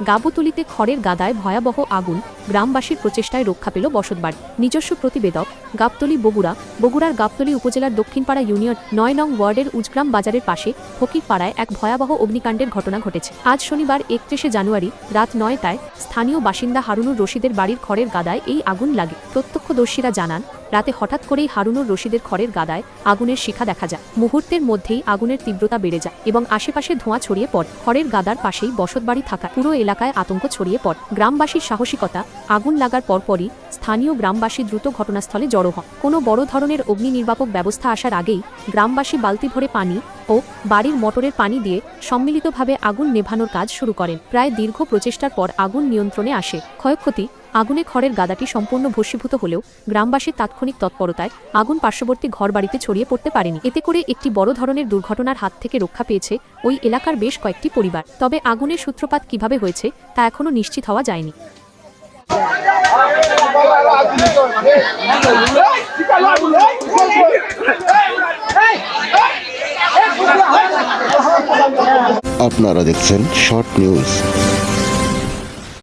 গাবতলীতে খড়ের গাদায় ভয়াবহ আগুন, গ্রামবাসীর প্রচেষ্টায় রক্ষা পেল বসতবাড়ি। নিজস্ব প্রতিবেদক, গাবতলী বগুড়ার গাবতলী উপজেলার দক্ষিণপাড়া ইউনিয়ন ৯ নং ওয়ার্ডের উজগ্রাম বাজারের পাশে ফকিরপাড়ায় এক ভয়াবহ অগ্নিকাণ্ডের ঘটনা ঘটেছে। আজ শনিবার ৩১ জানুয়ারি রাত ৯টায় স্থানীয় বাসিন্দা হারুনুর রশিদের বাড়ির খড়ের গাদায় এই আগুন লাগে। প্রত্যক্ষদর্শীরা জানান, রাতে হঠাৎ করেই হারুনুর রশিদের খড়ের গাদায় আগুনের শিখা দেখা যায়। মুহূর্তের মধ্যেই আগুনের তীব্রতা বেড়ে যায় এবং আশেপাশে ধোঁয়া ছড়িয়ে পড়ে। খড়ের গাদার পাশেই বসতবাড়ি থাকা পুরো এলাকায় আতঙ্ক ছড়িয়ে পড়ে। গ্রামবাসীর সাহসিকতা, আগুন লাগার পরপরই স্থানীয় গ্রামবাসী দ্রুত ঘটনাস্থলে জড়ো হন। কোনো বড় ধরনের অগ্নি নির্বাপক ব্যবস্থা আসার আগেই গ্রামবাসী বালতি ভরে পানি ও বাড়ির মোটরের পানি দিয়ে সম্মিলিতভাবে আগুন নেভানোর কাজ শুরু করেন। প্রায় দীর্ঘ প্রচেষ্টার পর আগুন নিয়ন্ত্রণে আসে। ক্ষয়ক্ষতি, আগুনে খড়ের গাদাটি সম্পূর্ণ ভস্মীভূত হলেও গ্রামবাসীর তাৎক্ষণিক তৎপরতায় আগুন পার্শ্ববর্তী ঘরবাড়িতে ছড়িয়ে পড়তে পারেনি। এতে করে একটি বড় ধরনের দুর্ঘটনার হাত থেকে রক্ষা পেয়েছে ওই এলাকার বেশ কয়েকটি পরিবার। তবে আগুনের সূত্রপাত কিভাবে হয়েছে তা এখনও নিশ্চিত হওয়া যায়নি। আপনারা দেখছেন শর্ট নিউজ।